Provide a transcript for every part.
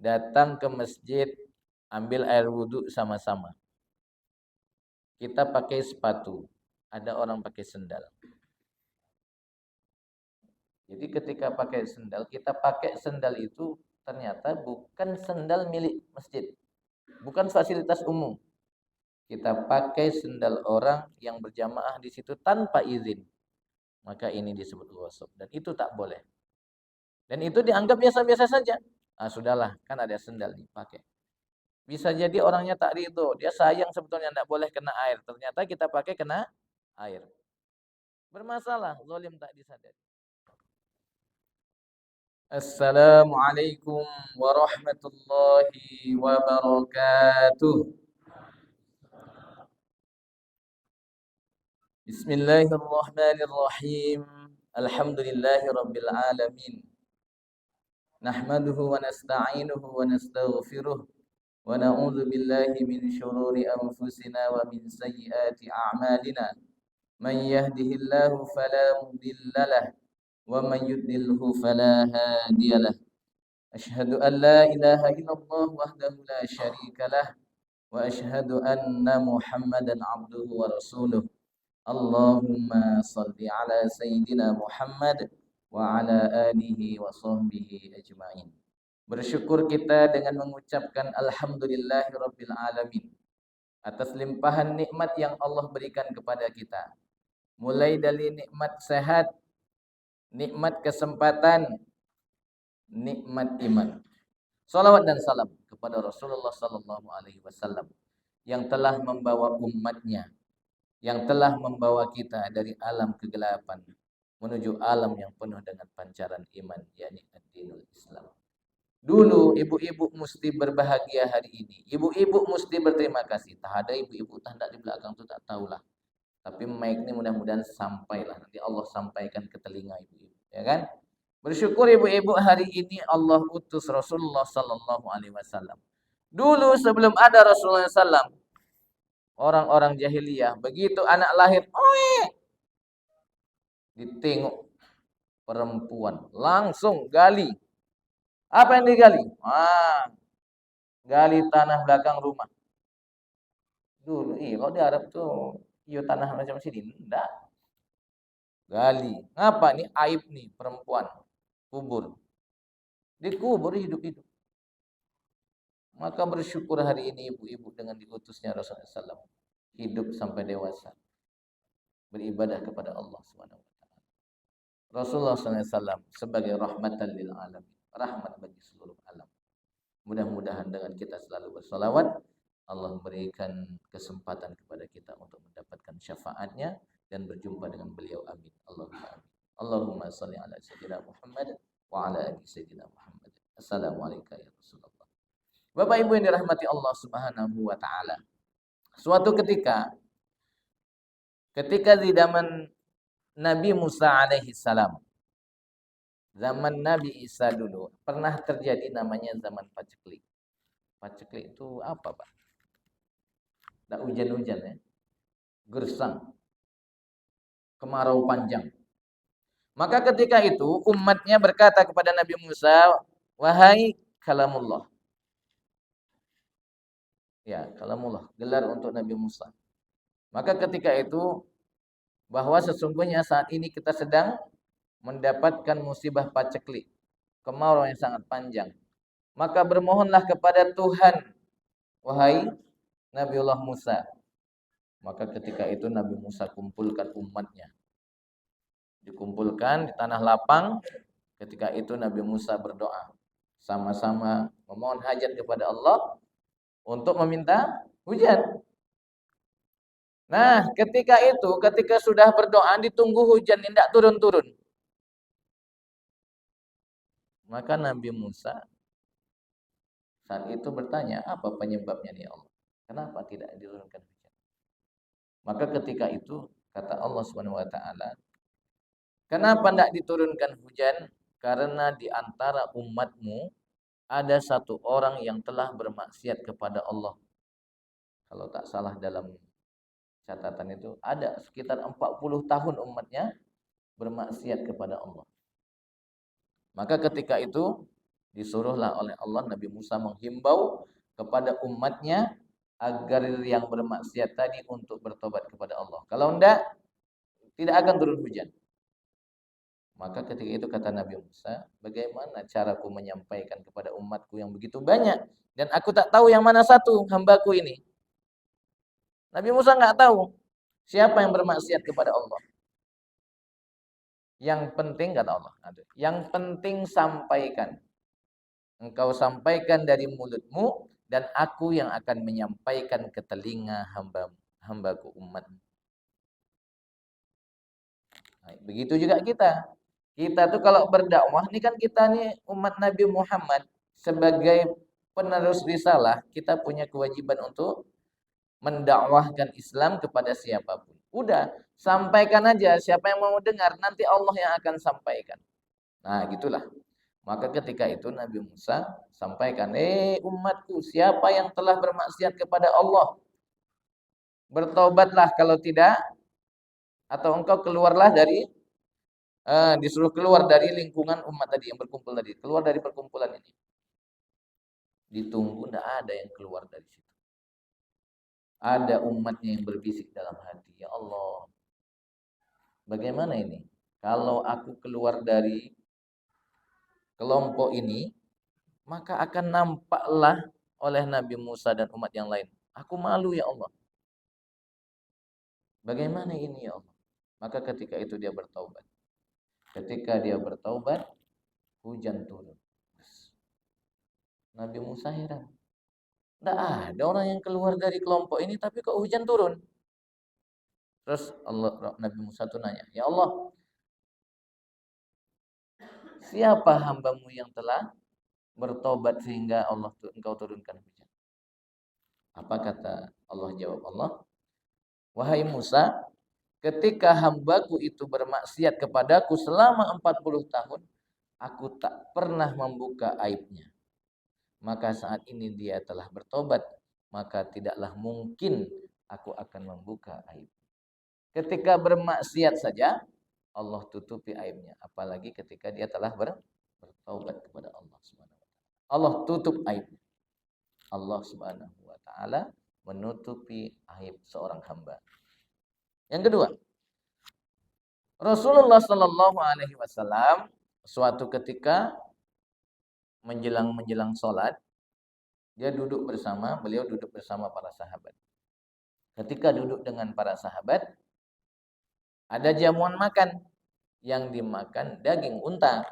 datang ke masjid, ambil air wudhu sama-sama. Kita pakai sepatu, ada orang pakai sendal. Jadi ketika pakai sendal, kita pakai sendal itu ternyata bukan sendal milik masjid, bukan fasilitas umum. Kita pakai sendal orang yang berjamaah di situ tanpa izin. Maka ini disebut ghusub dan itu tak boleh. Dan itu dianggap biasa-biasa saja. Ah, sudahlah, kan ada sendal dipakai. Bisa jadi orangnya tak ridho, dia sayang sebetulnya tidak boleh kena air. Ternyata kita pakai kena air. Bermasalah, zalim tak disadari. Assalamualaikum warahmatullahi wabarakatuh. Bismillahirrahmanirrahim. Alhamdulillahirabbil alamin. Nahmaduhu wa nasta'inuhu wa nastaghfiruh wa na'udzu billahi min shururi anfusina wa min sayyiati a'malina. Man yahdihillahu fala mudilla lahu wa man yudlilhu fala hadiyalah. Asyhadu an la ilaha illallah wahdahu la syarika lah wa asyhadu anna Muhammadan abduhu wa rasuluh. Allahumma salli ala sayyidina Muhammad wa ala alihi wa sahbihi ajma'in. Bersyukur kita dengan mengucapkan alhamdulillahirabbil alamin atas limpahan nikmat yang Allah berikan kepada kita. Mulai dari nikmat sehat, nikmat kesempatan, nikmat iman. Salawat dan salam kepada Rasulullah sallallahu alaihi wasallam yang telah membawa umatnya, yang telah membawa kita dari alam kegelapan menuju alam yang penuh dengan pancaran iman, yakni ad-dinul Islam. Dulu ibu-ibu mesti berbahagia hari ini. Ibu-ibu mesti berterima kasih. Tak ada ibu-ibu tak di belakang tu tak tahulah. Tapi mic ini mudah-mudahan sampailah. Nanti Allah sampaikan ke telinga ibu-ibu, ya kan? Bersyukur ibu-ibu hari ini Allah utus Rasulullah sallallahu alaihi wasallam. Dulu sebelum ada Rasulullah sallam, orang-orang jahiliyah begitu anak lahir, ditengok perempuan, langsung gali. Apa yang digali? Gali tanah belakang rumah. Dulu, kalau di Arab tuh, iyo tanah macam sini, enggak. Gali. Ngapa nih? Aib nih perempuan. Kubur. Dikubur hidup-hidup. Maka bersyukur hari ini ibu-ibu dengan diutusnya Rasulullah SAW. Hidup sampai dewasa. Beribadah kepada Allah SWT. Rasulullah SAW sebagai rahmatan lil alamin. Rahmat bagi seluruh alam. Mudah-mudahan dengan kita selalu bersalawat, Allah memberikan kesempatan kepada kita untuk mendapatkan syafaatnya dan berjumpa dengan beliau. Amin. Allahumma amin. Allahumma salli ala sayyidina Muhammad wa ala ali sayyidina Muhammad. Assalamualaikum ya Rasulullah. Bapak Ibu yang dirahmati Allah Subhanahu wa taala. Suatu ketika di zaman Nabi Musa alaihi salam, zaman Nabi Isa dulu, pernah terjadi namanya zaman paceklik. Paceklik itu apa, Pak? Tak hujan-hujan ya. Gersang. Kemarau panjang. Maka ketika itu umatnya berkata kepada Nabi Musa, "Wahai kalamullah." Ya, kalamullah, gelar untuk Nabi Musa. Maka ketika itu bahwa sesungguhnya saat ini kita sedang mendapatkan musibah paceklik, kemarau yang sangat panjang. Maka bermohonlah kepada Tuhan, wahai Nabiullah Musa. Maka ketika itu Nabi Musa kumpulkan umatnya. Dikumpulkan di tanah lapang. Ketika itu Nabi Musa berdoa. Sama-sama memohon hajat kepada Allah untuk meminta hujan. Nah, ketika sudah berdoa ditunggu hujan tidak turun-turun. Maka Nabi Musa saat itu bertanya, apa penyebabnya ya Allah? Kenapa tidak diturunkan hujan? Maka ketika itu kata Allah Subhanahu wa taala, kenapa tidak diturunkan hujan? Karena di antara umatmu ada satu orang yang telah bermaksiat kepada Allah. Kalau tak salah dalam catatan itu ada sekitar 40 tahun umatnya bermaksiat kepada Allah. Maka ketika itu Disuruhlah oleh Allah Nabi Musa menghimbau kepada umatnya agar yang bermaksiat tadi untuk bertobat kepada Allah. Kalau enggak, tidak akan turun hujan. Maka ketika itu kata Nabi Musa, bagaimana caraku menyampaikan kepada umatku yang begitu banyak dan aku tak tahu yang mana satu hambaku ini. Nabi Musa nggak tahu siapa yang bermaksiat kepada Allah. Yang penting kata Allah, yang penting sampaikan. Engkau sampaikan dari mulutmu dan aku yang akan menyampaikan ke telinga hambaku umatmu. Nah, begitu juga kita. Kita tuh kalau berdakwah, ini kan kita nih umat Nabi Muhammad sebagai penerus risalah, kita punya kewajiban untuk mendakwahkan Islam kepada siapapun. Udah, sampaikan aja. Siapa yang mau dengar, nanti Allah yang akan sampaikan. Nah, gitulah. Maka ketika itu Nabi Musa sampaikan, umatku, siapa yang telah bermaksiat kepada Allah, bertobatlah, kalau tidak, atau engkau keluarlah dari, disuruh keluar dari lingkungan umat tadi yang berkumpul tadi, keluar dari perkumpulan ini. Ditunggu, tidak ada yang keluar dari situ. Ada umatnya yang berbisik dalam hati, ya Allah, bagaimana ini? Kalau aku keluar dari kelompok ini, maka akan nampaklah oleh Nabi Musa dan umat yang lain. Aku malu ya Allah. Bagaimana ini ya Allah? Maka ketika itu dia bertaubat. Ketika dia bertaubat, hujan turun. Nabi Musa heran. Tidak ada orang yang keluar dari kelompok ini, tapi kok hujan turun? Terus Nabi Musa tuh nanya, ya Allah, siapa hambamu yang telah bertobat sehingga engkau turunkan hujan? Apa kata Allah? Jawab Allah, wahai Musa, ketika hambaku itu bermaksiat kepadaku selama 40 tahun, aku tak pernah membuka aibnya. Maka saat ini dia telah bertobat, maka tidaklah mungkin aku akan membuka aib. Ketika bermaksiat saja, Allah tutupi aibnya. Apalagi ketika dia telah bertaubat kepada Allah Subhanahu wa taala. Allah tutup aibnya. Allah Subhanahu wa taala menutupi aib seorang hamba. Yang kedua, Rasulullah Shallallahu alaihi wasallam suatu ketika menjelang sholat, beliau duduk bersama para sahabat. Ketika duduk dengan para sahabat, ada jamuan makan yang dimakan daging unta.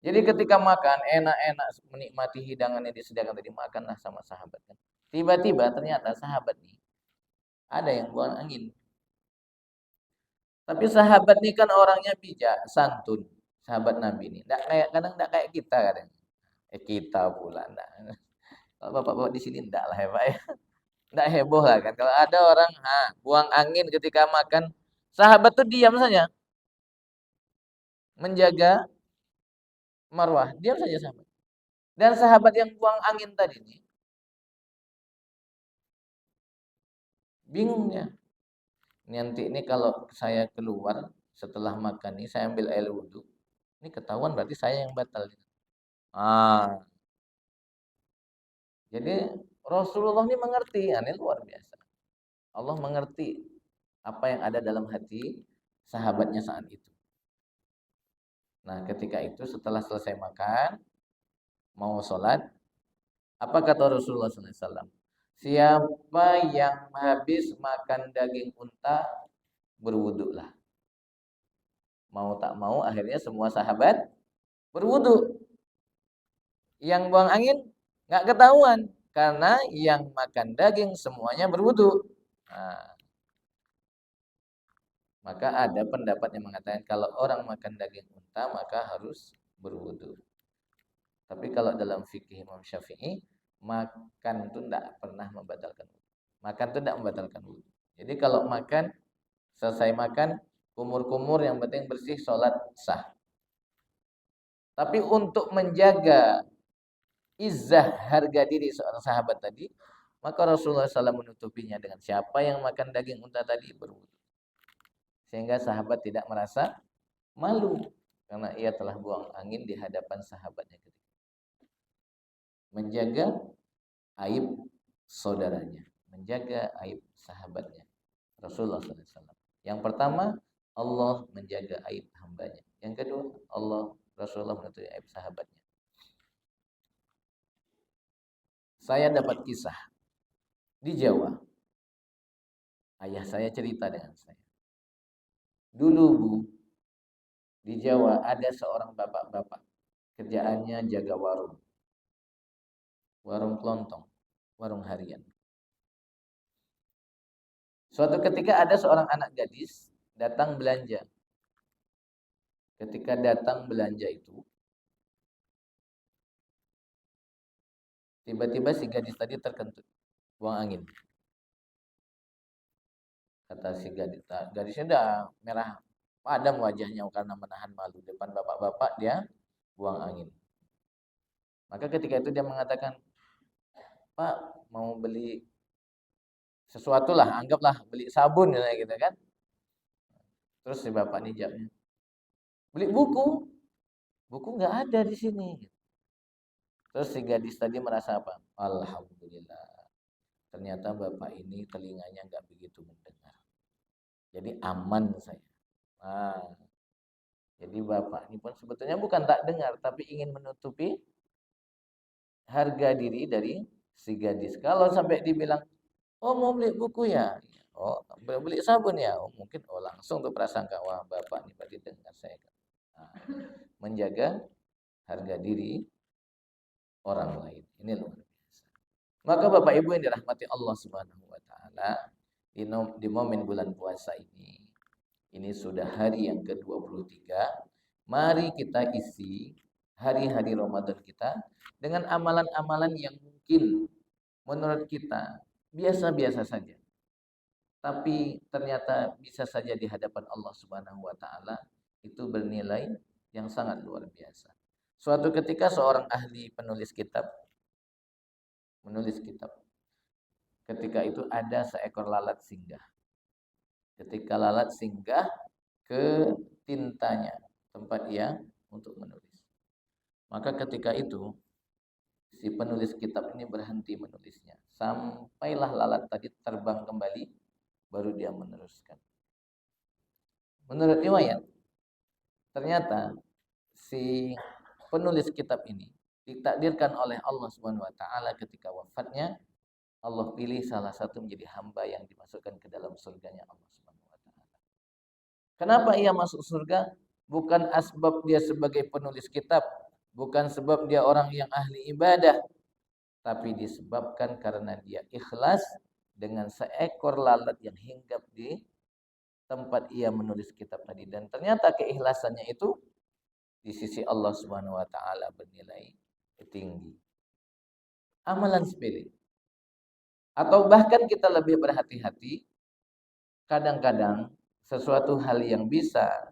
Jadi ketika makan, enak-enak menikmati hidangan yang disediakan tadi, makanlah sama sahabat. Tiba-tiba ternyata sahabat nih ada yang buang angin. Tapi sahabat ini kan orangnya bijak, santun. Sahabat Nabi ini, kadang tidak kayak kita kadang. Kita pula enggak. Kalau bapak-bapak di sini enggak lah ya Pak ya. Enggak heboh lah kan. Kalau ada orang buang angin ketika makan, sahabat tuh diam saja. Menjaga marwah, diam saja sahabat. Dan sahabat yang buang angin tadi ini bingungnya. Nanti ini kalau saya keluar setelah makan ini, saya ambil air wudhu. Ini ketahuan berarti saya yang batal. Jadi Rasulullah ini mengerti, ini luar biasa. Allah mengerti apa yang ada dalam hati sahabatnya saat itu. Nah, ketika itu setelah selesai makan, mau sholat, apa kata Rasulullah SAW? Siapa yang habis makan daging unta, berwuduklah. Mau tak mau, akhirnya semua sahabat berwuduk. Yang buang angin nggak ketahuan, karena yang makan daging semuanya berwuduk. Nah, maka ada pendapat yang mengatakan kalau orang makan daging unta maka harus berwudu. Tapi kalau dalam fikih Imam Syafi'i, makan itu tidak pernah membatalkan wudu. Makan itu tidak membatalkan wudu. Jadi kalau makan, selesai makan, kumur-kumur yang penting bersih, sholat sah. Tapi untuk menjaga izzah harga diri seorang sahabat tadi, maka Rasulullah SAW menutupinya dengan siapa yang makan daging unta tadi berwudu. Sehingga sahabat tidak merasa malu. karena ia telah buang angin di hadapan sahabatnya. Menjaga aib saudaranya, menjaga aib sahabatnya. Rasulullah SAW. Yang pertama, Allah menjaga aib hambanya. Yang kedua, Rasulullah menutupi aib sahabatnya. Saya dapat kisah di Jawa. Ayah saya cerita dengan saya. Dulu Bu, di Jawa ada seorang bapak-bapak. Kerjaannya jaga warung. Warung kelontong, warung harian. Suatu ketika ada seorang anak gadis datang belanja. Ketika datang belanja itu, tiba-tiba si gadis tadi terkentut, buang angin. Kata si gadis, gadisnya udah merah padam wajahnya karena menahan malu depan bapak-bapak, dia buang angin. Maka ketika itu dia mengatakan, Pak, mau beli sesuatu lah, anggaplah beli sabun gitu kan. Terus si bapak ini jawabnya, beli buku. Buku nggak ada di sini. Terus si gadis tadi merasa apa? Alhamdulillah. Ternyata bapak ini telinganya nggak begitu mendengar. Jadi aman saya. Nah, jadi bapak ini pun sebetulnya bukan tak dengar, tapi ingin menutupi harga diri dari si gadis. Kalau sampai dibilang, oh mau beli buku ya? Oh beli sabun ya? Oh mungkin langsung tuh prasangka, wah bapak ini pasti dengar saya. Nah, menjaga harga diri orang lain. Ini luar biasa. Maka Bapak Ibu yang dirahmati Allah Subhanahu wa taala, di momen bulan puasa ini sudah hari yang ke-23. Mari kita isi hari-hari Ramadan kita dengan amalan-amalan yang mungkin menurut kita biasa-biasa saja. Tapi ternyata bisa saja di hadapan Allah Subhanahu wa taala itu bernilai yang sangat luar biasa. Suatu ketika seorang ahli penulis kitab menulis kitab. Ketika itu ada seekor lalat singgah. Ketika lalat singgah ke tintanya, tempat ia untuk menulis. Maka ketika itu si penulis kitab ini berhenti menulisnya. Sampailah lalat tadi terbang kembali, baru dia meneruskan. Menurut riwayat, ternyata si penulis kitab ini ditakdirkan oleh Allah Subhanahu wa taala ketika wafatnya, Allah pilih salah satu menjadi hamba yang dimasukkan ke dalam surganya Allah Subhanahu wa taala. Kenapa ia masuk surga? Bukan asbab dia sebagai penulis kitab, bukan sebab dia orang yang ahli ibadah, tapi disebabkan karena dia ikhlas dengan seekor lalat yang hinggap di tempat ia menulis kitab tadi, dan ternyata keikhlasannya itu di sisi Allah Subhanahu wa taala bernilai tinggi. Amalan sepele. Atau bahkan kita lebih berhati-hati, kadang-kadang sesuatu hal yang bisa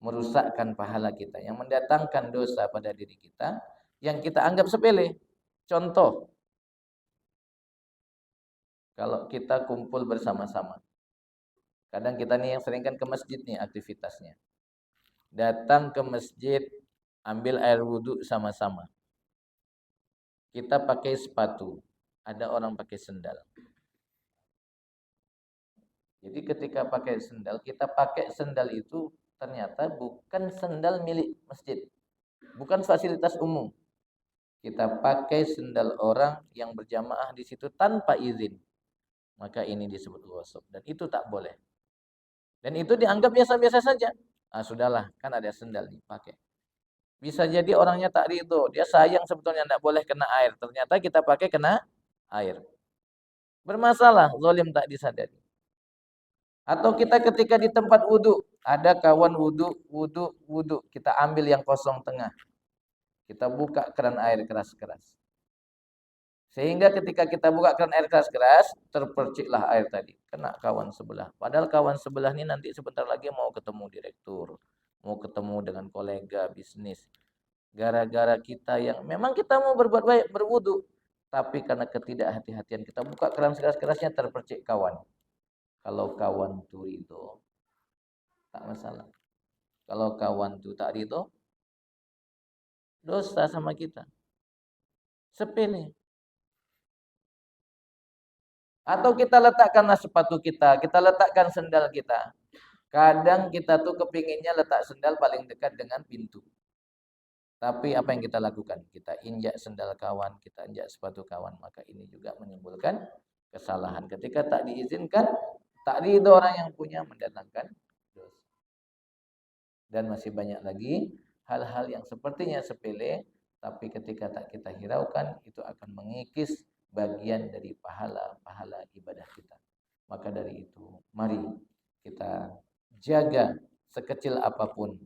merusakkan pahala kita, yang mendatangkan dosa pada diri kita, yang kita anggap sepele. Contoh, kalau kita kumpul bersama-sama. Kadang kita nih yang sering kan ke masjid nih aktivitasnya. Datang ke masjid, ambil air wudhu sama-sama. Kita pakai sepatu, ada orang pakai sendal. Jadi ketika pakai sendal, kita pakai sendal itu ternyata bukan sendal milik masjid. Bukan fasilitas umum. Kita pakai sendal orang yang berjamaah di situ tanpa izin. Maka ini disebut ghosab, dan itu tak boleh. Dan itu dianggap biasa-biasa saja. Ah sudahlah, kan ada sendal dipakai. Bisa jadi orangnya tak ridho, dia sayang sebetulnya tidak boleh kena air. Ternyata kita pakai kena air. Bermasalah, zalim tak disadari. Atau kita ketika di tempat wudhu, ada kawan wudhu, kita ambil yang kosong tengah. Kita buka keran air keras-keras. Sehingga ketika kita buka keran air keras-keras, terperciklah air tadi. Kena kawan sebelah. Padahal kawan sebelah ini nanti sebentar lagi mau ketemu direktur. Mau ketemu dengan kolega bisnis. Gara-gara kita yang memang kita mau berbuat baik, berwudu, tapi karena ketidakhati-hatian kita buka keran sekeras-kerasnya, terpercik kawan. Kalau kawan itu ridho, tak masalah. Kalau kawan itu tak ridho, dosa sama kita. Sepele. Atau kita letakkanlah sepatu kita letakkan sendal kita. Kadang kita tuh kepinginnya letak sendal paling dekat dengan pintu. Tapi apa yang kita lakukan? Kita injak sendal kawan, kita injak sepatu kawan. Maka ini juga menimbulkan kesalahan. Ketika tak diizinkan, tak ridho orang yang punya mendatangkan dosa. Dan masih banyak lagi hal-hal yang sepertinya sepele, tapi ketika tak kita hiraukan, itu akan mengikis bagian dari pahala-pahala ibadah kita. Maka dari itu, mari kita jaga sekecil apapun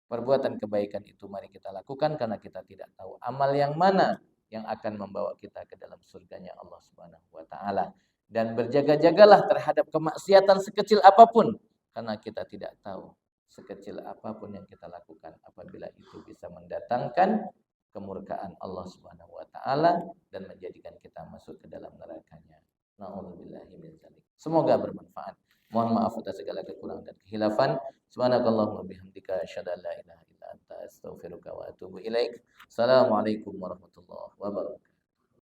perbuatan kebaikan itu, mari kita lakukan karena kita tidak tahu amal yang mana yang akan membawa kita ke dalam surganya Allah Subhanahu wa taala. Dan berjaga-jagalah terhadap kemaksiatan sekecil apapun karena kita tidak tahu sekecil apapun yang kita lakukan apabila itu bisa mendatangkan kemurkaan Allah Subhanahu wa taala dan menjadikan kita masuk ke dalam nerakanya. Nauzubillahi min dzalik. Semoga bermanfaat. Mohon maaf atas segala kekurangan dan kehilafan. Subhanakallahumma bihamdika asyhadu an la ilaha illa anta astaghfiruka wa atubu ilaik. Assalamualaikum warahmatullahi wabarakatuh.